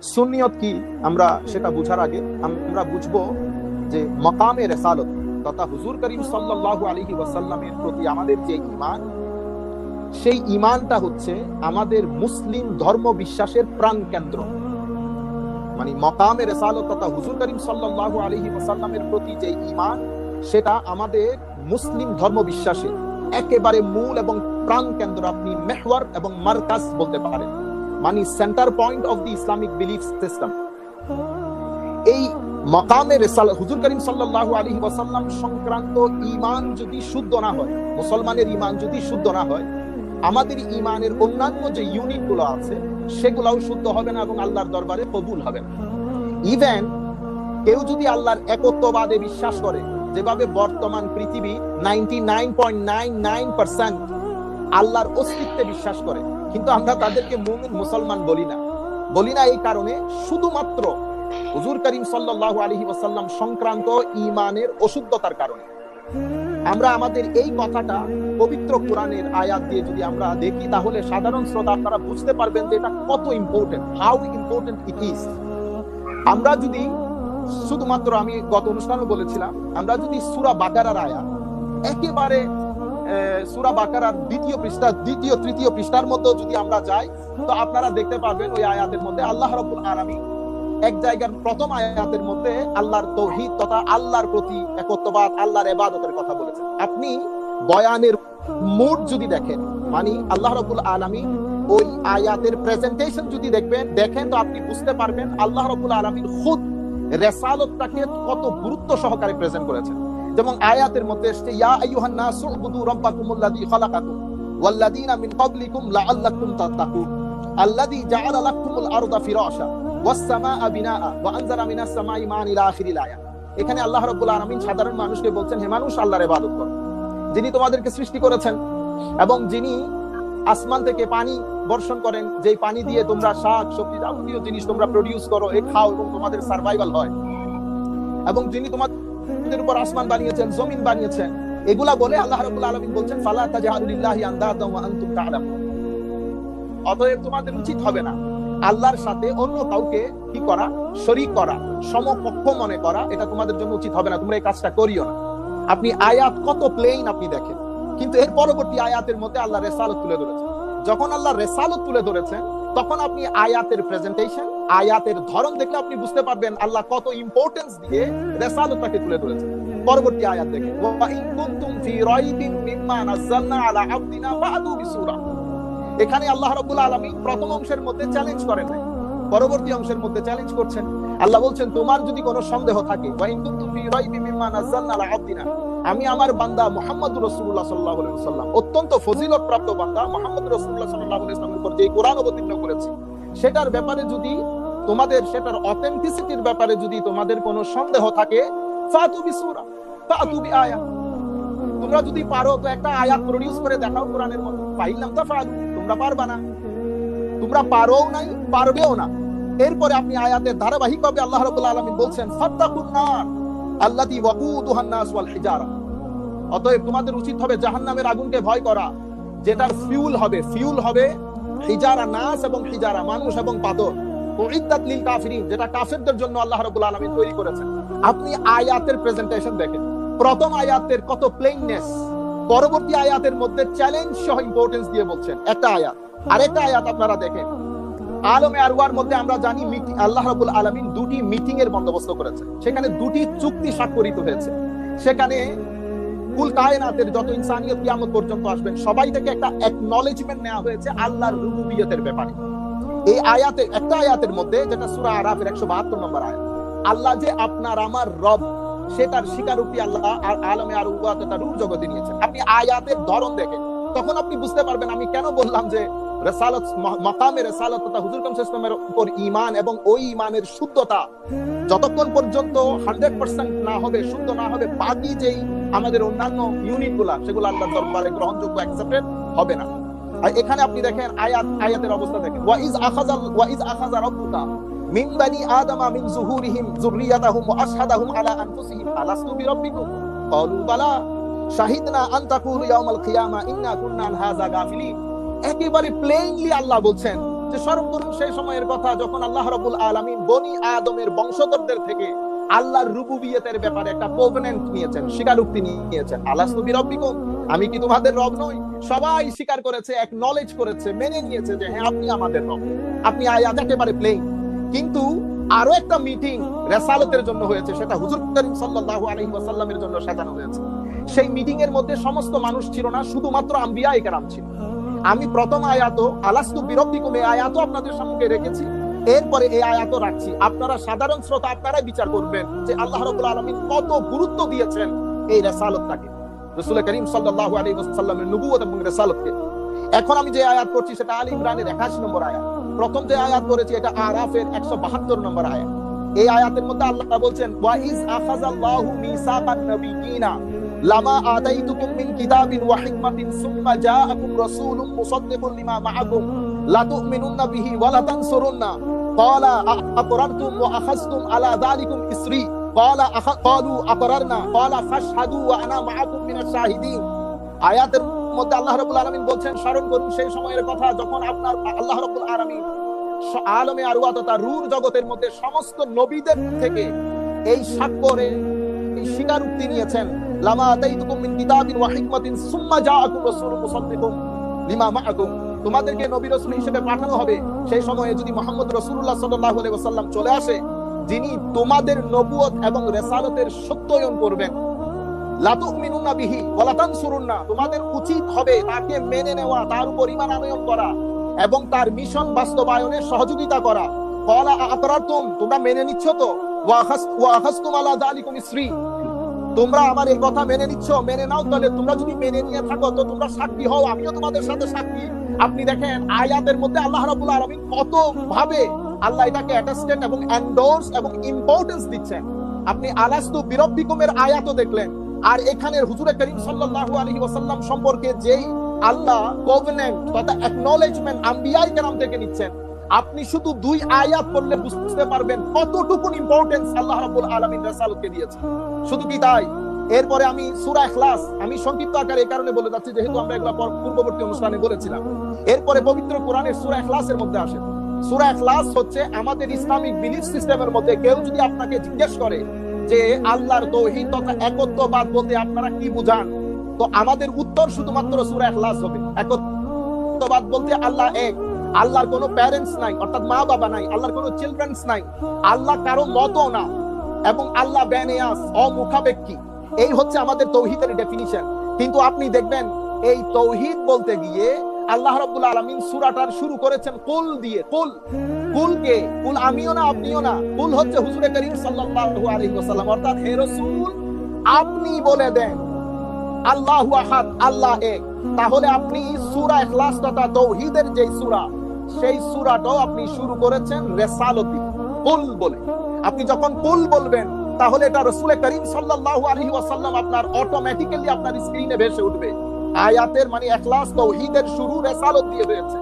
সুন্নিয়ত কি আমরা সেটা বুঝার আগে আমরা বুঝবো যে মাকামে রিসালত তথা হুজুর করিম সাল্লাল্লাহু আলাইহি ওয়াসাল্লামের প্রতি আমাদের যে ঈমান, সেই ঈমানটা হচ্ছে আমাদের মুসলিম ধর্ম বিশ্বাসের প্রাণ কেন্দ্র। মানে মাকামে রিসালত তথা হুজুর করিম সাল্লাল্লাহু আলাইহি ওয়াসাল্লামের প্রতি যে ঈমান, সেটা আমাদের মুসলিম ধর্ম বিশ্বাসের একেবারে মূল এবং প্রাণ কেন্দ্র। আপনি মেহওয়ার এবং মারকাজ বলতে পারেন, মানে centre point of the Islamic belief system. এই মাকামে রিসালত হুজুর করিম সাল্লাল্লাহু আলাইহি ওয়াসাল্লাম সংক্রান্ত ঈমান যদি শুদ্ধ না হয়, মুসলমানের ঈমান যদি শুদ্ধ না হয়, আমাদের ঈমানের অন্যান্য যে ইউনিট গুলো আছে সেগুলোও শুদ্ধ হবে না এবং আল্লাহর দরবারে কবুল হবে না। ইভেন কেউ যদি আল্লাহর একত্ববাদে বিশ্বাস করে, যেভাবে বর্তমান পৃথিবী 99.99% আল্লাহর অস্তিত্বে বিশ্বাস করে, কিন্তু আমরা তাদেরকে মুমিন মুসলমান বলি না এই কারণে, শুধুমাত্র হুজুর করিম সাল্লাল্লাহু আলাইহি ওয়াসাল্লাম সংক্রান্ত ঈমানের অশুদ্ধতার কারণে। আমরা আমাদের এই কথাটা পবিত্র কোরআনের আয়াত দিয়ে যদি আমরা দেখি, তাহলে সাধারণ শ্রোতা আপনারা বুঝতে পারবেন যে এটা কত important, how important it is. আমরা যদি শুধুমাত্র, আমি গত অনুষ্ঠানে বলেছিলাম, আমরা যদি সূরা বাকারার আয়াত একেবারে সূরা বাকারার দ্বিতীয় পৃষ্ঠা, দ্বিতীয় তৃতীয় পৃষ্ঠার মধ্যে যদি আমরা যাই, তো আপনারা দেখতে পারবেন ওই আয়াতের মধ্যে আল্লাহ রাব্বুল আলামিন এক জায়গার প্রথম আয়াতের মধ্যে আল্লাহর তাওহীদ তথা আল্লাহর প্রতি একত্ববাদ, আল্লাহর ইবাদতের কথা বলেছেন। আপনি বয়ানের মুড যদি দেখেন, মানে আল্লাহ রাব্বুল আলামিন ওই আয়াতের প্রেজেন্টেশন যদি দেখেন, তো আপনি বুঝতে পারবেন আল্লাহ রাব্বুল আলামিন খুদ রিসালাতটাকে কত গুরুত্ব সহকারে প্রেজেন্ট করেছেন। যেমন আয়াতের মধ্যে এসেছে, ইয়া আইয়ুহান নাসু উবুদু রাব্বাকুমুল্লাযী খালাকাকুম ওয়াল্লাযীনা মিন ক্বাবলিকুম লাআল্লাকুম তাত্তাকুন আল্লাযী জাআলা লাকুমুল আরদা ফিরাশা ওয়াস সামাআ বিনাআ ওয়া আনজালা মিনাস সামাই মা'আন ইলা আখিরিল আয়াত। এখানে আল্লাহ রাব্বুল আলামিন সাধারণ মানুষকে বলছেন, হে মানুষ, আল্লাহর ইবাদত করো, যিনি তোমাদেরকে সৃষ্টি করেছেন এবং যিনি আসমান থেকে পানি বর্ষণ করেন, যেই পানি দিয়ে তোমরা শাক সবজি যাবতীয় জিনিস তোমরা প্রোডিউস করো, খাও এবং তোমাদের সার্ভাইভাল হয়, এবং যিনি তোমাদের উপর আসমান বানিয়েছেন, জমিন বানিয়েছেন। এগুলা বলে আল্লাহ রাব্বুল আলামিন বলছেন, ফালা তাজআলু লিল্লাহি আনদাদা ওয়া আনতুম তা'লামুন। অতএব তোমাদের উচিত হবে না আল্লাহর সাথে অন্য কাউকে কি করা, শরীক করা, সমকক্ষ মনে করা। এটা তোমাদের জন্য উচিত হবে না, তোমরা এই কাজটা করিও না। আপনি আয়াত কত প্লেন আপনি দেখেন, কিন্তু এর পরবর্তী আয়াতের মধ্যে আল্লাহ রিসালাত তুলে ধরেছেন। যখন আল্লাহ রিসালাত তুলে ধরেছেন, তখন আপনি আয়াতের প্রেজেন্টেশন, আয়াতের ধরন দেখলে আপনি বুঝতে পারবেন আল্লাহ কত ইম্পর্টেন্স দিয়ে রিসালাতটাকে তুলে ধরেছেন। পরবর্তী আয়াত দেখেন, ওয়া ইন কুনতুম ফি রাইবিন মিম্মা নাযালনা আলা আবদিনা ফাআতু বিসূরা। এখানে আল্লাহ রাব্বুল আলামিন প্রথম অংশের মধ্যে চ্যালেঞ্জ করেন নাই, পরবর্তী অংশের মধ্যে চ্যালেঞ্জ করছেন। আল্লাহ বলছেন, তোমার যদি কোনো সন্দেহ থাকে, ওয়া ইন কুনতুম ফি রাইবিন মিম্মা নাযালনা আলা আবদিনা, আমি আমার বান্দা মুহাম্মদুর রাসূলুল্লাহ সাল্লাল্লাহু আলাইহি ওয়াসাল্লাম, অত্যন্ত ফজিলত প্রাপ্ত বান্দা মুহাম্মদুর রাসূলুল্লাহ সাল্লাল্লাহু আলাইহি ওয়াসাল্লামের উপর যে কোরআন অবতীর্ণ করেছি, সেটার ব্যাপারে যদি তোমাদের, সেটার অথেন্টিসিটির ব্যাপারে যদি তোমাদের কোনো সন্দেহ থাকে, ফাতু বিসূরা ফাতু বিআয়া, তোমরা যদি পারো তো একটা আয়াত প্রোডিউস করে দেখাও কোরআনের মধ্যে। ফাইলাম তাফআলু, তোমরা পারবা না, তোমরা পারোও নাই, পারবেও না। এরপরে আপনি আয়াতের ধারাবাহিকভাবে আল্লাহ রাব্বুল আলামিন বলছেন, ফাত্তাকুন নার আল্লাতী ওয়াকুদুহান নাস ওয়াল হিজারা। অতএব তোমাদের উচিত হবে জাহান্নামের আগুনকে ভয় করা, যেটার ফিউল হবে হিজারা, নাস এবং হিজারা, মানুষ এবং পাথর। উইদ্দাত লিল কাফিরিন, যেটা কাফেরদের জন্য আল্লাহ রাব্বুল আলামিন তৈরি করেছেন। আপনি আয়াতের প্রেজেন্টেশন দেখেন, প্রথম আয়াতের কত প্লেইননেস, পরবর্তী আয়াতের মধ্যে চ্যালেঞ্জ সহ ইম্পর্টেন্স দিয়ে বলছেন একটা আয়াত। আরেকটা আয়াত আপনারা দেখেন, আলমে আরওয়ার মধ্যে আমরা জানি আল্লাহ রাব্বুল আলামিন দুটি মিটিং এর বন্দোবস্ত করেছেন, সেখানে দুটি চুক্তি স্বাক্ষরিত হয়েছে। সেখানে কুল কায়নাতের যত ইনসানিয়ত কিয়ামত পর্যন্ত আসবেন, সবাই থেকে একটা অ্যাকনলেজমেন্ট নেওয়া হয়েছে আল্লাহর রুবুবিয়তের ব্যাপারে। এই আয়াতে, একটা আয়াতের মধ্যে, যেটা সূরা আরাফের 172 নম্বর আয়াত, আল্লাহ যে আপনার আমার রব, সেটার স্বীকারোক্তি আল্লাহ আলমে আরওয়া তথা রূহ জগতে নিয়েছেন। আপনি আয়াতের ধরন দেখেন, তখন আপনি বুঝতে পারবেন আমি কেন বললাম যে রিসালাত, মাকামে রিসালাত তথা হুজুর কাম সাল্লাল্লাহু আলাইহি ওয়াসাল্লামের উপর ঈমান এবং ওই ঈমানের শুদ্ধতা যতক্ষণ পর্যন্ত 100% না হবে, শুদ্ধ না হবে, বাকি যেই আমাদের অন্যান্য ইউনিটগুলা, সেগুলো আল্লাহর দরবারে গ্রহণযোগ্য, অ্যাকসেপ্টেড হবে না। আর এখানে আপনি দেখেন আয়াতের অবস্থা দেখেন, ওয়া ইজ আখাযা রাব্বুকা মিন বানি আদামা মিন যুহুরিহিম যুররিয়াতাহুম ওয়া আশহাদাহুম আলা আনফুসিহিম আলাস্তু বিরাব্বিকুম ক্বালু বালা শাহিদনা আন তাকুলু ইয়াউমাল কিয়ামা ইন্না কুন্না আন হাযা গাফিলিন। একেবারে প্লেইনলি আল্লাহ বলছেন যে স্মরণ করুন সেই সময়ের কথা যখন আল্লাহ রাব্বুল আলামিন বনি আদমের বংশধরদের থেকে আল্লাহর রুবুবিয়তের ব্যাপারে একটা কোভেনেন্ট নিয়েছেন, স্বীকারোক্তি নিয়েছেন। আলাস্তু বিরব্বিকুম, আমি কি তোমাদের রব নই? সবাই স্বীকার করেছে, একনলেজ করেছে, মেনে নিয়েছে যে হ্যাঁ আপনি আমাদের রব। আপনি আয়াত একেবারে প্লেন। কিন্তু আরো একটা মিটিং রিসালাতের জন্য হয়েছে, সেটা হুজুর করিম সাল্লাল্লাহু আলাইহি ওয়াসাল্লামের জন্য সাজানো হয়েছে। সেই মিটিং এর মধ্যে সমস্ত মানুষ ছিল না, শুধুমাত্র আম্বিয়ায়ে কেরাম ছিল। আমি প্রথম আয়াত আলাস্তু বিরব্বিকুম এই আয়াতও আপনাদের সামনে রেখেছি, এরপরে এই আয়াতও রাখছি। আপনারা সাধারণ শ্রোতা, আপনারাই বিচার করবেন যে আল্লাহ রাব্বুল আলামিন কত গুরুত্ব দিয়েছেন এই রিসালাতটাকে, রাসূল করিম সাল্লাল্লাহু আলাইহি ওয়াসাল্লামের নবুয়ত এবং রিসালাতকে। এখন আমি যে আয়াত পড়ছি সেটা আলী ইমরানের 81 নম্বর আয়াত। প্রথম যে আয়াত পড়েছি এটা আরাফের 172 নম্বর আয়াত। এই আয়াতের মধ্যে আল্লাহ বলছেন ওয়া ইজ আখাযাল্লাহু মিসাকান নাবিয়িনা লামা আতাইতুকুম মিন কিতাবিন ওয়া হিকমাতিন সুম্মা জাআকুম রাসূলুম মুসাদ্দিকুন লিমা মাআকুম লা তু'মিনুন্না বিহি ওয়া লা তানসুরুন্না ক্বালা আকরারতুম ওয়া আখাযতুম আলা যালিকুম ইসরি ক্বালু আকরারনা ক্বালা ফাশহাদু ওয়া আনা মাআকুম মিনাশ শাহিদিন। আয়াতের মধ্যে আল্লাহ রাব্বুল আলামিন বলছেন স্মরণ করুন সেই সময়ের কথা যখন আপনার আল্লাহ রাব্বুল আলামিন আলমে আরওয়াহ তথা রূহ জগতের মধ্যে সমস্ত নবীদের থেকে এই সাক্ষ্যের এই স্বীকারোক্তি নিয়েছেন, লামা আতাইতুকুম মিন কিতাবিন ওয়া হিকমাতিন সুম্মা জাআকুম রাসূলুম মুসাদ্দিকুম লিমা মাআকুম, তোমাদেরকে নবী রাসূল হিসেবে পাঠানো হবে সেই সময়ে যদি মুহাম্মদ রাসূলুল্লাহ সাল্লাল্লাহু আলাইহি ওয়াসাল্লাম চলে আসে, যিনি তোমাদের নবুয়ত এবং রিসালাতের সত্যায়ন করবেন। লা তু'মিনুন্না বিহি ওয়া লা তানসুরুন্না, তোমাদের উচিত হবে তাকে মেনে নেওয়া, তার উপর ঈমান আনয়ন করা এবং তার মিশন বাস্তবায়নে সহযোগিতা করা। ক্বালা আকরারতুম, তোমরা মেনে নিচ্ছ তো? ওয়া আখাযতুম আলা যালিকুম ইসরি, তোমরা আমার এই কথা মেনে নিচ্ছ? মেনে নাও। তাহলে তোমরা যদি মেনে নিয়ে থাকো তো তোমরা সাক্ষী হও, আমিও তোমাদের সাথে সাক্ষী। আপনি দেখেন আয়াতের মধ্যে আল্লাহ রাব্বুল আলামিন কত ভাবে আল্লাহ এটাকে অ্যাটাস্টেড এবং এন্ডোর্স এবং ইম্পর্টেন্স দিচ্ছেন। আপনি আলাস্তু বিরব্বিকুমের আয়াতও দেখলেন, আর এখানে হুজুর করিম সাল্লাল্লাহু আলাইহি ওয়াসাল্লাম সম্পর্কে যেই আল্লাহ কোভেনেন্ট তথা অ্যাকনলেজমেন্ট আম্বিয়ায়ে কেরাম থেকে নিচ্ছেন, আপনি শুধু 2 আয়াত পড়লে বুঝতে পারবেন কতটুকু ইম্পর্টেন্স আল্লাহ রাব্বুল আলামিন রাসূলকে দিয়েছেন। শুধু কি তাই, এরপরে আমি সূরা ইখলাস, আমি সংক্ষিপ্ত আকারে এই কারণে বলে যাচ্ছি যেহেতু আমরা এগুলা পূর্ববর্তী অনুষ্ঠানে বলেছিলাম। এরপরে পবিত্র কোরআনের সূরা ইখলাসের মধ্যে আসে। সূরা ইখলাস হচ্ছে আমাদের ইসলামিক বিলিফ সিস্টেমের মধ্যে কেউ যদি আপনাকে জিজ্ঞেস করে যে আল্লাহর তাওহীদ তথা একত্ববাদ বলতে আপনারা কি বুঝান, তো আমাদের উত্তর শুধুমাত্র সূরা ইখলাস হবে। একত্ববাদ বলতে আল্লাহ এক, আল্লাহর কোনো প্যারেন্টস নাই অর্থাৎ মা বাবা নাই, আল্লাহর কোনো চিলড্রেন্স নাই, আল্লাহ কারো মতো না এবং আল্লাহ বেনিয়াস অমুখাপেক্ষী। এই হচ্ছে আমাদের তাওহীদের ডেফিনিশন। কিন্তু আপনি দেখবেন এই তাওহীদ বলতে গিয়ে আল্লাহ রাব্বুল আলামিন সূরাটার শুরু করেছেন কুল দিয়ে। কুল কে? কুল আমিও না আপনিও না, কুল হচ্ছে হুজুর করিম সাল্লাল্লাহু আলাইহি ওয়াসাল্লাম, অর্থাৎ হে রাসূল আপনি বলে দেন আল্লাহু আহাদ, আল্লাহ এক। তাহলে আপনি সূরা ইখলাস তথা তাওহীদের যে সূরা, সেই সূরাটাও আপনি শুরু করেছেন রিসালাতি কুল বলে। আপনি যখন কুল বলবেন তাহলে এটা রাসূল করিম সাল্লাল্লাহু আলাইহি ওয়াসাল্লাম আপনার অটোমেটিক্যালি আপনার স্ক্রিনে ভেসে উঠবে। আয়াতের মানে ইখলাস তাওহীদের শুরু রিসালাত দিয়ে হয়েছে।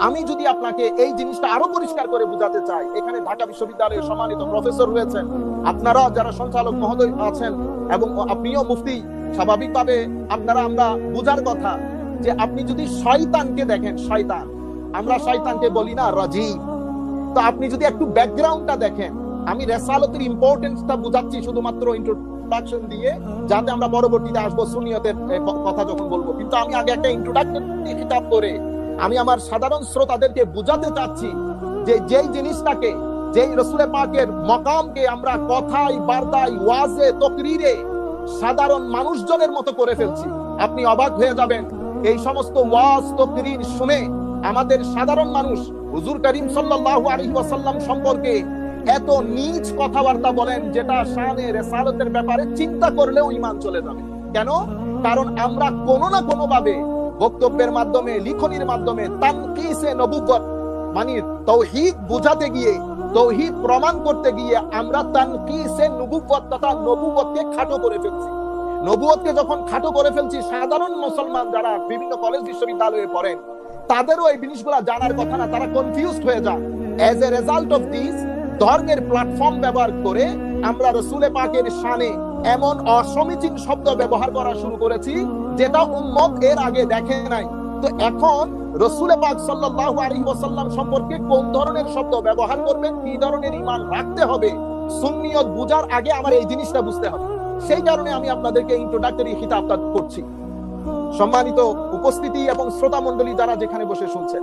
আমি যদি আপনাকে এই জিনিসটা আরো পরিষ্কার করে বোঝাতে চাই, এখানে ঢাকা বিশ্ববিদ্যালয়ের সম্মানিত প্রফেসর রয়েছেন, আপনারা যারা সঞ্চালক মহোদয় আছেন এবং আপনিও মুফতি, স্বাভাবিকভাবে আমরা বুঝার কথা যে আপনি যদি শয়তানকে দেখেন, শয়তান, আমরা শয়তানকে বলি না রাজিম, তো আপনি যদি একটু ব্যাকগ্রাউন্ডটা দেখেন, আমি রিসালাতের ইম্পর্টেন্সটা বুঝাচ্ছি শুধুমাত্র ইন্ট্রোডাকশন দিয়ে, যাতে আমরা পরবর্তীতে আসবো সুন্নিয়তের কথা যখন বলবো। কিন্তু আমি আগে একটা ইন্ট্রোডাকশন কিতাব করে আমি আমার সাধারণ শ্রোতাদেরকে বুঝাতে চাচ্ছি যে যেই জিনিসটাকে, যেই রাসূল পাকের মাকামকে আমরা কথায়, বার্তায়, ওয়াজে, তাকরীরে সাধারণ মানুষজনের মতো করে ফেলছি। আপনি অবাক হয়ে যাবেন এই সমস্ত ওয়াজ তাকরীর শুনে আমাদের সাধারণ মানুষ হুজুর করিম সাল্লাল্লাহু আলাইহি ওয়াসাল্লাম সম্পর্কে এত নীচ কথাবার্তা বলেন যেটা শানে রিসালাতের ব্যাপারে চিন্তা করলেও ঈমান চলে যাবে। কেন? কারণ আমরা কোনো না কোনো ভাবে বক্তব্যের মাধ্যমে, লিখনির মাধ্যমে তানকিসে নবুওয়াত মানে তাওহীদ বুঝাতে গিয়ে, তাওহীদ প্রমাণ করতে গিয়ে আমরা তানকিসে নবুওয়াত তথা নবুওয়াতকে খাটো করে ফেলছি। নবুওয়াতকে যখন খাটো করে ফেলছি, সাধারণ মুসলমান যারা বিভিন্ন কলেজ বিশ্ববিদ্যালয়ে পড়েন তাদেরও এই জিনিসগুলো জানার কথা না, তারা কনফিউজড হয়ে যায়। As a result of this, ধর্মের প্ল্যাটফর্ম ব্যবহার করে আমরা রাসূল পাকের শানে এমন অসমীচীন শব্দ ব্যবহার করা শুরু করেছি যেটা উম্মত এর আগে দেখে নাই। তো এখন রাসূল পাক সাল্লাল্লাহু আলাইহি ওয়াসাল্লাম সম্পর্কে কোন ধরনের শব্দ ব্যবহার করবেন, কি ধরনের ঈমান রাখতে হবে, সুন্নিয়ত বুঝার আগে আমার এই জিনিসটা বুঝতে হবে। সেই কারণে আমি আপনাদেরকে ইন্ট্রোডাক্টরি খিতাবটা করছি। সম্মানিত উপস্থিতি এবং শ্রোতা মণ্ডলী যারা যেখানে বসে শুনছেন,